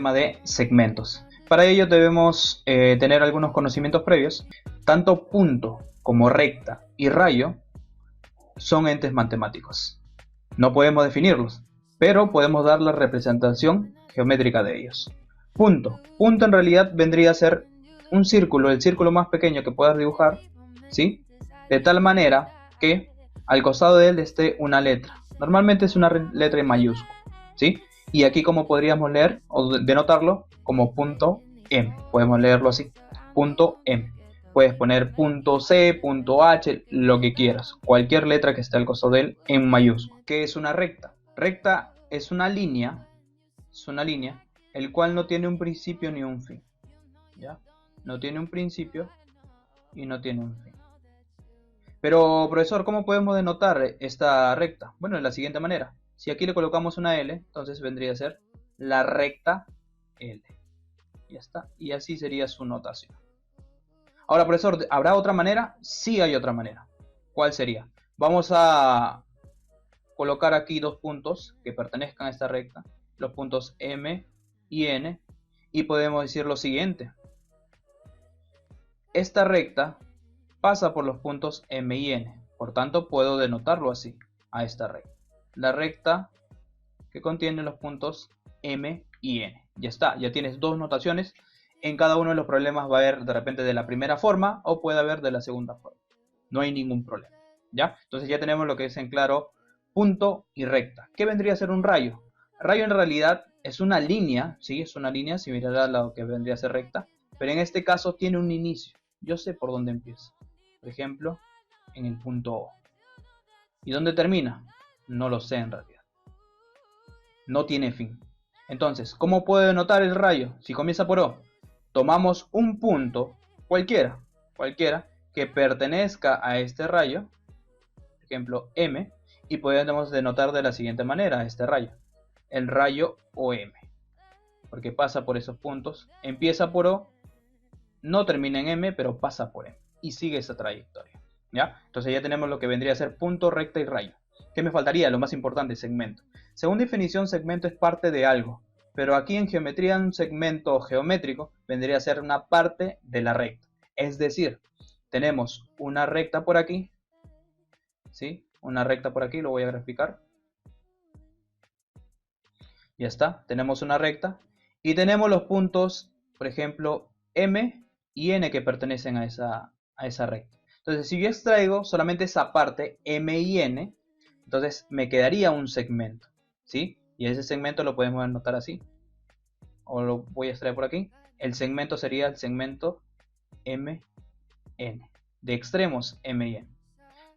tema de segmentos. Para ello debemos tener algunos conocimientos previos. Tanto punto como recta y rayo son entes matemáticos. No podemos definirlos, pero podemos dar la representación geométrica de ellos. Punto en realidad vendría a ser un círculo, el círculo más pequeño que puedas dibujar, ¿sí? De tal manera que al costado de él esté una letra. Normalmente es una letra en mayúscula, ¿sí? Y aquí como podríamos leer o denotarlo como punto M. Podemos leerlo así, punto M. Puedes poner punto C, punto H, lo que quieras. Cualquier letra que esté al costado de él en mayúscula. ¿Qué es una recta? Recta es una línea, el cual no tiene un principio ni un fin. ¿Ya? No tiene un principio y no tiene un fin. Pero, profesor, ¿cómo podemos denotar esta recta? Bueno, de la siguiente manera. Si aquí le colocamos una L, entonces vendría a ser la recta L. Ya está. Y así sería su notación. Ahora, profesor, ¿habrá otra manera? Sí hay otra manera. ¿Cuál sería? Vamos a colocar aquí dos puntos que pertenezcan a esta recta. Los puntos M y N. Y podemos decir lo siguiente. Esta recta pasa por los puntos M y N, por tanto puedo denotarlo así, a esta recta. La recta que contiene los puntos M y N. Ya está, ya tienes dos notaciones. En cada uno de los problemas va a haber de repente de la primera forma o puede haber de la segunda forma. No hay ningún problema. ¿Ya? Entonces ya tenemos lo que es en claro punto y recta. ¿Qué vendría a ser un rayo? Rayo en realidad es una línea, ¿sí? Es una línea similar a lo que vendría a ser recta, pero en este caso tiene un inicio. Yo sé por dónde empieza. Por ejemplo, en el punto O. ¿Y dónde termina? No lo sé en realidad. No tiene fin. Entonces, ¿cómo puedo denotar el rayo? Si comienza por O, tomamos un punto, cualquiera, que pertenezca a este rayo, por ejemplo M, y podemos denotar de la siguiente manera a este rayo. El rayo OM, porque pasa por esos puntos, empieza por O, no termina en M, pero pasa por M. Y sigue esa trayectoria, ¿ya? Entonces ya tenemos lo que vendría a ser punto, recta y rayo. ¿Qué me faltaría? Lo más importante, segmento. Según definición, segmento es parte de algo, pero aquí en geometría un segmento geométrico vendría a ser una parte de la recta. Es decir, tenemos una recta por aquí, ¿sí? Una recta por aquí, lo voy a graficar. Ya está, tenemos una recta y tenemos los puntos, por ejemplo, M y N que pertenecen a esa recta. Entonces, si yo extraigo solamente esa parte, M y N, entonces me quedaría un segmento, ¿sí? Y ese segmento lo podemos anotar así, o lo voy a extraer por aquí. El segmento sería el segmento MN, de extremos M y N.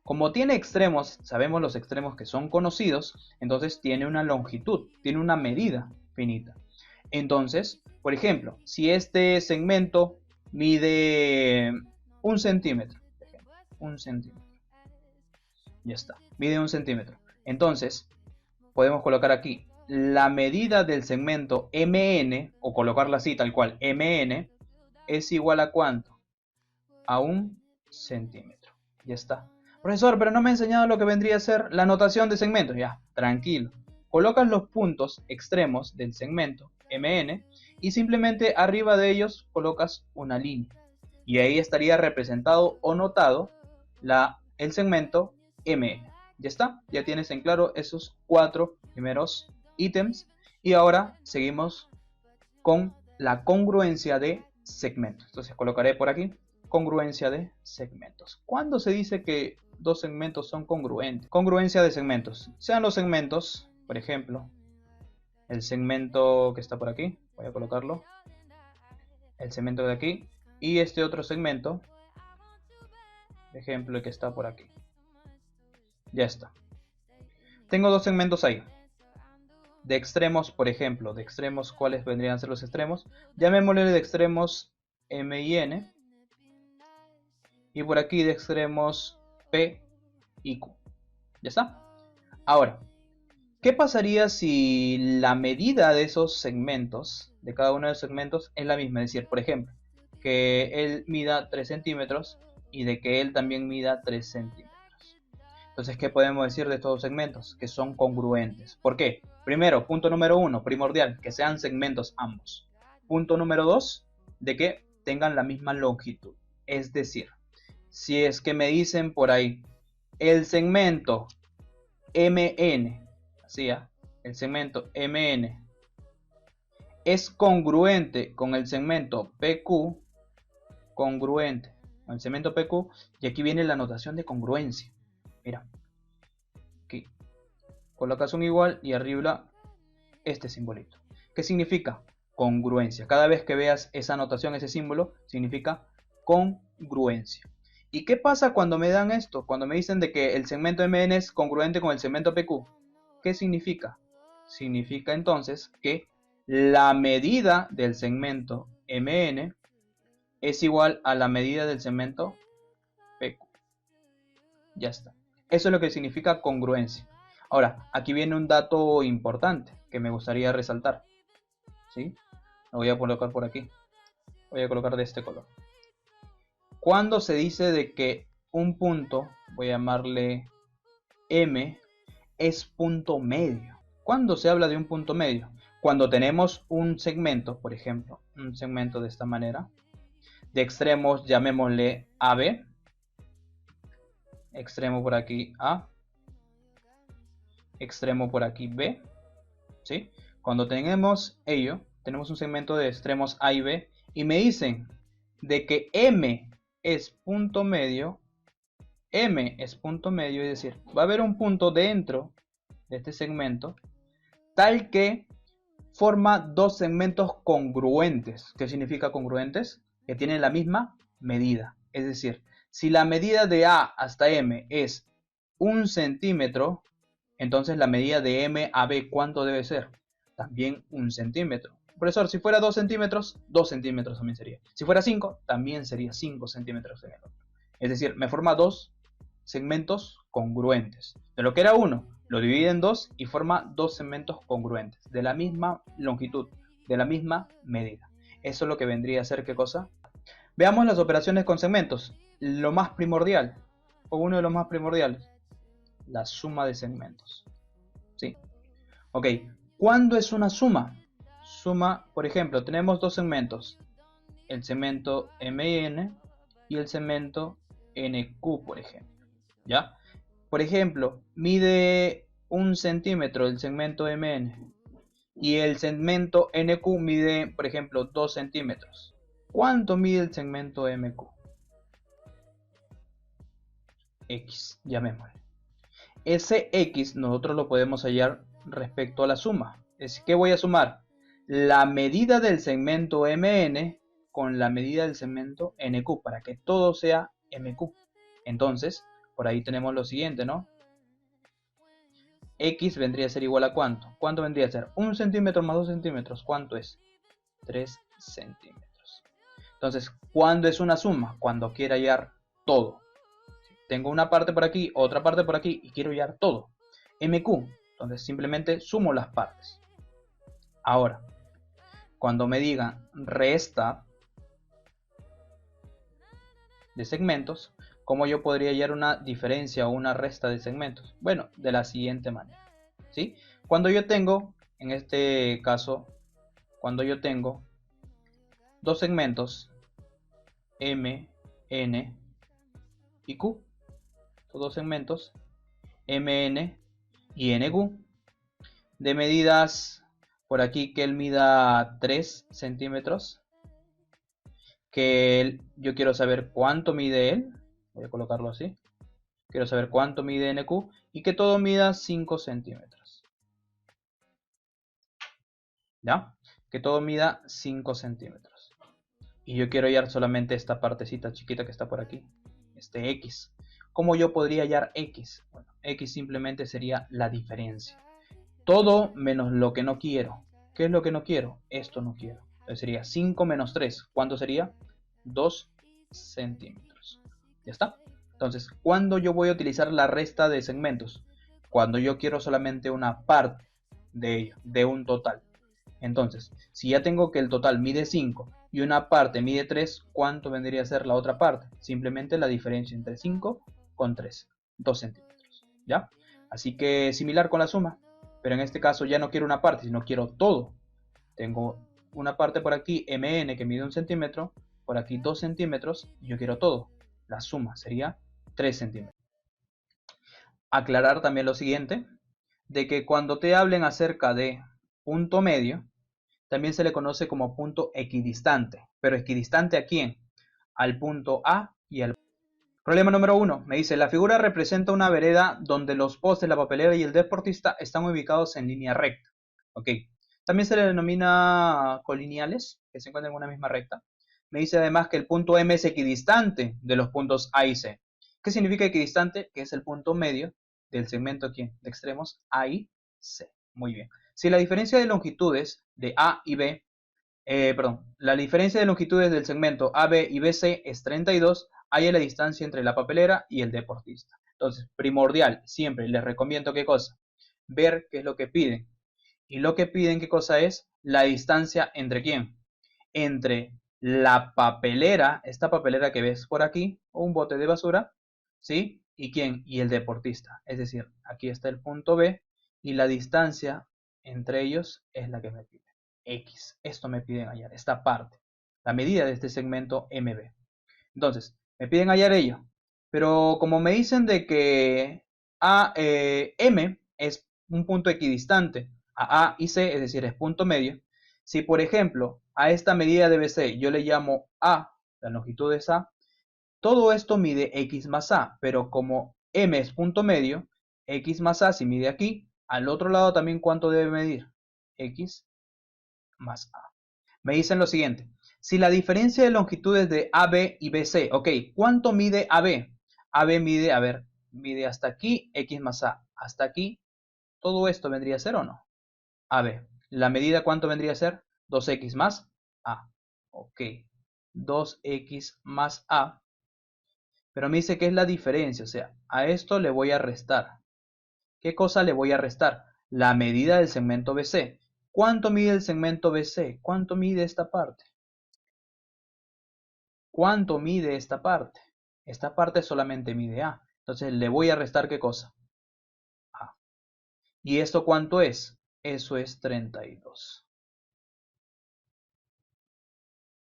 Como tiene extremos, sabemos los extremos que son conocidos, entonces tiene una longitud, tiene una medida finita. Entonces, por ejemplo, si este segmento mide 1 centímetro, ya está, mide 1 centímetro. Entonces, podemos colocar aquí la medida del segmento MN, o colocarla así tal cual, MN, es igual a ¿cuánto? A 1 centímetro. Ya está. Profesor, pero no me ha enseñado lo que vendría a ser la notación de segmentos. Ya, tranquilo. Colocas los puntos extremos del segmento MN y simplemente arriba de ellos colocas una línea. Y ahí estaría representado o notado el segmento MN. Ya está, ya tienes en claro esos 4 primeros ítems. Y ahora seguimos con la congruencia de segmentos. Entonces colocaré por aquí congruencia de segmentos. ¿Cuándo se dice que dos segmentos son congruentes? Congruencia de segmentos. Sean los segmentos, por ejemplo, el segmento que está por aquí, voy a colocarlo, el segmento de aquí, y este otro segmento, por ejemplo, el que está por aquí. Ya está. Tengo dos segmentos ahí. De extremos, por ejemplo, de extremos, ¿cuáles vendrían a ser los extremos? Llamémosle de extremos M y N. Y por aquí de extremos P y Q. ¿Ya está? Ahora, ¿qué pasaría si la medida de esos segmentos, de cada uno de los segmentos, es la misma? Es decir, por ejemplo, que él mida 3 centímetros y de que él también mida 3 centímetros. Entonces, ¿qué podemos decir de estos dos segmentos? Que son congruentes. ¿Por qué? Primero, punto número 1, primordial, que sean segmentos ambos. Punto número 2, de que tengan la misma longitud. Es decir, si es que me dicen por ahí, el segmento MN, así, el segmento MN es congruente con el segmento PQ, congruente con el segmento PQ, y aquí viene la notación de congruencia. Mira, aquí colocas un igual y arriba este simbolito. ¿Qué significa? Congruencia. Cada vez que veas esa notación, ese símbolo, significa congruencia. ¿Y qué pasa cuando me dan esto? Cuando me dicen de que el segmento MN es congruente con el segmento PQ. ¿Qué significa? Significa entonces que la medida del segmento MN es igual a la medida del segmento PQ. Ya está. Eso es lo que significa congruencia. Ahora, aquí viene un dato importante que me gustaría resaltar. ¿Sí? Lo voy a colocar por aquí. Voy a colocar de este color. Cuando se dice de que un punto, voy a llamarle M, es punto medio. ¿Cuándo se habla de un punto medio? Cuando tenemos un segmento, por ejemplo, un segmento de esta manera, de extremos llamémosle AB, extremo por aquí A, extremo por aquí B, ¿sí? Cuando tenemos ello, tenemos un segmento de extremos A y B, y me dicen de que M es punto medio, M es punto medio, es decir, va a haber un punto dentro de este segmento, tal que forma dos segmentos congruentes. ¿Qué significa congruentes? Que tienen la misma medida. Es decir, si la medida de A hasta M es 1 centímetro, entonces la medida de M a B, ¿cuánto debe ser? También 1 centímetro. Profesor, si fuera 2 centímetros, 2 centímetros también sería. Si fuera 5, también sería 5 centímetros en el otro. Es decir, me forma dos segmentos congruentes. De lo que era uno, lo divide en dos y forma dos segmentos congruentes, de la misma longitud, de la misma medida. Eso es lo que vendría a ser, ¿qué cosa? Veamos las operaciones con segmentos. Lo más primordial, o uno de los más primordiales, la suma de segmentos. ¿Sí? Ok, ¿cuándo es una suma? Suma, por ejemplo, tenemos dos segmentos, el segmento MN y el segmento NQ, por ejemplo. ¿Ya? Por ejemplo, mide 1 centímetro el segmento MN y el segmento NQ mide, por ejemplo, 2 centímetros. ¿Cuánto mide el segmento MQ? X, llamémosle. Ese X nosotros lo podemos hallar respecto a la suma. Es que voy a sumar la medida del segmento MN con la medida del segmento NQ para que todo sea MQ. Entonces, por ahí tenemos lo siguiente, ¿no? X vendría a ser igual a ¿cuánto? ¿Cuánto vendría a ser? 1 centímetro más 2 centímetros. ¿Cuánto es? 3 centímetros. Entonces, ¿cuándo es una suma? Cuando quiera hallar todo. Tengo una parte por aquí, otra parte por aquí y quiero hallar todo. MQ. Entonces, simplemente sumo las partes. Ahora, cuando me digan resta de segmentos, ¿cómo yo podría hallar una diferencia o una resta de segmentos? Bueno, de la siguiente manera, ¿sí? Cuando yo tengo, en este caso, cuando yo tengo dos segmentos, M, N y Q, dos segmentos, MN y NQ, de medidas, por aquí que él mida 3 centímetros, que yo quiero saber cuánto mide él, voy a colocarlo así, quiero saber cuánto mide NQ y que todo mida 5 centímetros. ¿Ya? Que todo mida 5 centímetros. Y yo quiero hallar solamente esta partecita chiquita que está por aquí, este X. ¿Cómo yo podría hallar X? Bueno, X simplemente sería la diferencia. Todo menos lo que no quiero. ¿Qué es lo que no quiero? Esto no quiero. Entonces sería 5 menos 3. ¿Cuánto sería? 2 centímetros. ¿Ya está? Entonces, ¿cuándo yo voy a utilizar la resta de segmentos? Cuando yo quiero solamente una parte de ello, de un total. Entonces, si ya tengo que el total mide 5 y una parte mide 3, ¿cuánto vendría a ser la otra parte? Simplemente la diferencia entre 5 con 3, 2 centímetros. ¿ya? Así que similar con la suma, pero en este caso ya no quiero una parte, sino quiero todo. Tengo una parte por aquí, mn, que mide 1 centímetro, por aquí 2 centímetros, y yo quiero todo. La suma sería 3 centímetros. Aclarar también lo siguiente, de que cuando te hablen acerca de punto medio, también se le conoce como punto equidistante. ¿Pero equidistante a quién? Al punto A y al... Problema número 1. Me dice, la figura representa una vereda donde los postes, la papelera y el deportista están ubicados en línea recta. Ok. También se le denomina colineales, que se encuentran en una misma recta. Me dice además que el punto M es equidistante de los puntos A y C. ¿Qué significa equidistante? Que es el punto medio del segmento aquí, de extremos A y C. Muy bien. Si la diferencia de longitudes de A y B, la diferencia de longitudes del segmento AB y BC es 32, hay la distancia entre la papelera y el deportista. Entonces, primordial, siempre les recomiendo qué cosa, ver qué es lo que piden. Y lo que piden, ¿qué cosa es? La distancia entre quién. Entre la papelera, esta papelera que ves por aquí, o un bote de basura, ¿sí? ¿Y quién? Y el deportista. Es decir, aquí está el punto B y la distancia entre ellos es la que me piden. X. Esto me piden hallar, esta parte. La medida de este segmento MB. Entonces, me piden hallar ello. Pero como me dicen de que M es un punto equidistante a y C, es decir, es punto medio. Si, por ejemplo, a esta medida de BC yo le llamo A, la longitud es A, todo esto mide X más A, pero como M es punto medio, X más A si mide aquí, al otro lado también ¿cuánto debe medir? X más A. Me dicen lo siguiente, si la diferencia de longitudes de AB y BC, ok, ¿cuánto mide AB? AB mide, a ver, mide hasta aquí, X más A, hasta aquí, ¿todo esto vendría a ser o no? AB, ¿la medida cuánto vendría a ser? 2X más A, ok, 2X más A, pero me dice que es la diferencia, o sea, a esto le voy a restar. ¿Qué cosa le voy a restar? La medida del segmento BC. ¿Cuánto mide el segmento BC? ¿Cuánto mide esta parte? ¿Cuánto mide esta parte? Esta parte solamente mide A. Entonces le voy a restar ¿qué cosa? A. ¿Y esto cuánto es? Eso es 32.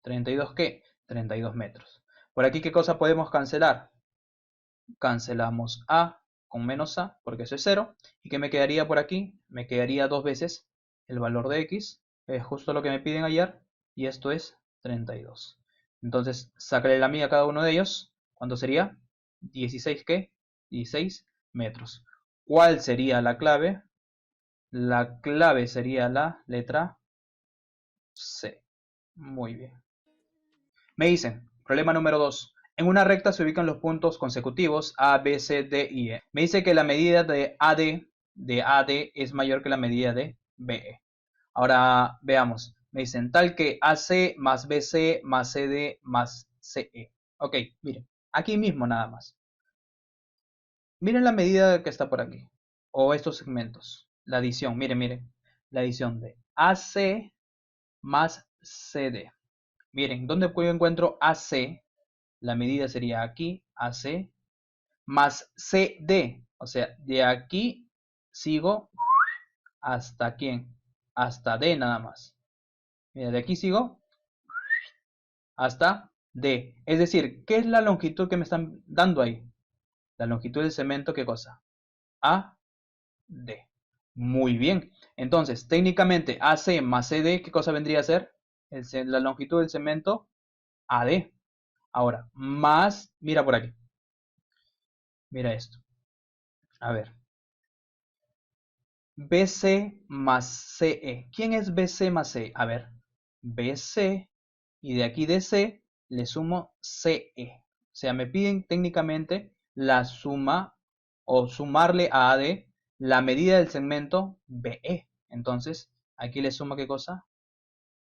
¿32 qué? 32 metros. Por aquí ¿qué cosa podemos cancelar? Cancelamos A con menos A, porque eso es 0. ¿Y qué me quedaría por aquí? Me quedaría 2 veces el valor de X, es justo lo que me piden ayer, y esto es 32. Entonces, sácale la mía a cada uno de ellos. ¿Cuánto sería? 16, ¿qué? 16 metros. ¿Cuál sería la clave? La clave sería la letra C. Muy bien. Me dicen, problema número 2. En una recta se ubican los puntos consecutivos A, B, C, D y E. Me dice que la medida de AD es mayor que la medida de BE. Ahora veamos. Me dicen tal que AC más BC más CD más CE. Ok, miren. Aquí mismo nada más. Miren la medida que está por aquí. O estos segmentos. La adición. Miren, miren. La adición de AC más CD. Miren, ¿dónde yo encuentro AC? La medida sería aquí, AC, más CD. O sea, de aquí sigo hasta quién, hasta D nada más. Mira, de aquí sigo hasta D. Es decir, ¿qué es la longitud que me están dando ahí? La longitud del cemento, ¿qué cosa? A, D. Muy bien. Entonces, técnicamente, AC más CD, ¿qué cosa vendría a ser? La longitud del cemento, AD. Ahora, más, mira por aquí. Mira esto. A ver. BC más CE. ¿Quién es BC más CE? A ver, BC y de aquí de C le sumo CE. O sea, me piden técnicamente la suma o sumarle a AD la medida del segmento BE. Entonces, aquí le sumo ¿qué cosa?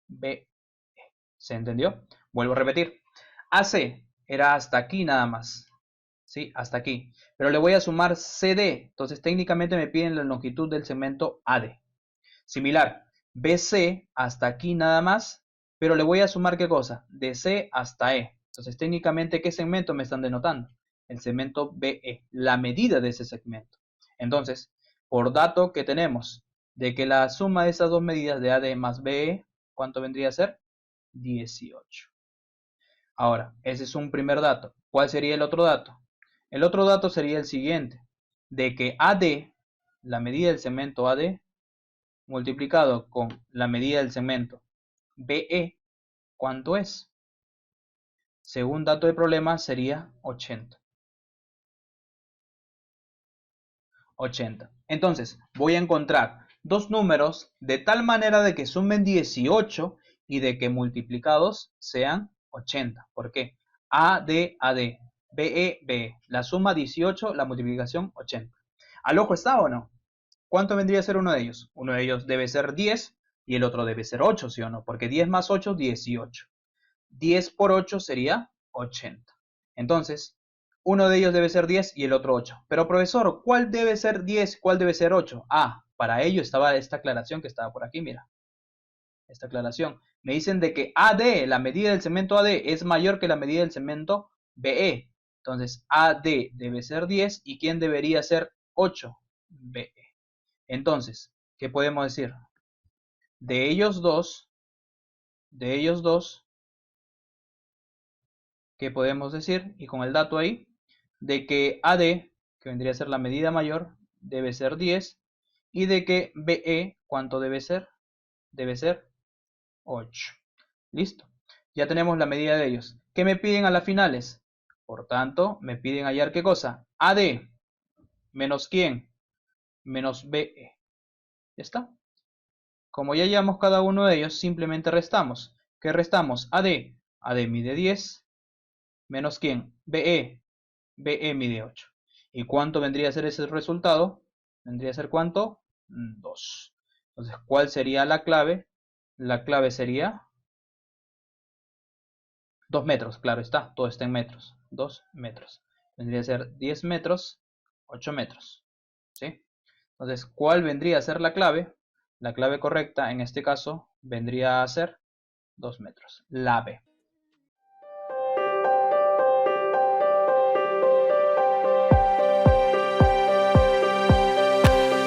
BE. ¿Se entendió? Vuelvo a repetir. AC era hasta aquí nada más. ¿Sí? Hasta aquí. Pero le voy a sumar CD. Entonces técnicamente me piden la longitud del segmento AD. Similar. BC hasta aquí nada más. Pero le voy a sumar ¿qué cosa? De C hasta E. Entonces técnicamente ¿qué segmento me están denotando? El segmento BE. La medida de ese segmento. Entonces, por dato que tenemos de que la suma de esas dos medidas de AD más BE, ¿cuánto vendría a ser? 18. Ahora, ese es un primer dato. ¿Cuál sería el otro dato? El otro dato sería el siguiente, de que AD, la medida del segmento AD, multiplicado con la medida del segmento BE, ¿cuánto es? Según dato de problema sería 80. 80. Entonces, voy a encontrar dos números de tal manera de que sumen 18 y de que multiplicados sean 80. ¿Por qué? AD, AD, BE, BE. La suma 18, la multiplicación 80. ¿Al ojo está o no? ¿Cuánto vendría a ser uno de ellos? Uno de ellos debe ser 10 y el otro debe ser 8, ¿sí o no? Porque 10 más 8, 18. 10 por 8 sería 80. Entonces, uno de ellos debe ser 10 y el otro 8. Pero profesor, ¿cuál debe ser 10? ¿Cuál debe ser 8? Ah, para ello estaba esta aclaración que estaba por aquí, mira. Esta aclaración. Me dicen de que AD, la medida del segmento AD, es mayor que la medida del segmento BE. Entonces, AD debe ser 10 y ¿quién debería ser 8? BE. Entonces, ¿qué podemos decir? De ellos dos, ¿qué podemos decir? Y con el dato ahí, de que AD, que vendría a ser la medida mayor, debe ser 10, y de que BE, ¿cuánto debe ser? Debe ser 8. Listo. Ya tenemos la medida de ellos. ¿Qué me piden a las finales? Por tanto, me piden hallar ¿qué cosa? AD menos ¿quién? Menos BE. ¿Ya está? Como ya llevamos cada uno de ellos, simplemente restamos. ¿Qué restamos? AD. AD mide 10. ¿Menos quién? BE. BE mide 8. ¿Y cuánto vendría a ser ese resultado? ¿Vendría a ser cuánto? 2. Entonces, ¿cuál sería la clave? La clave sería 2 metros, claro está, todo está en metros. 2 metros. Vendría a ser 10 metros, 8 metros. ¿Sí? Entonces, ¿cuál vendría a ser la clave? La clave correcta en este caso vendría a ser 2 metros. La B.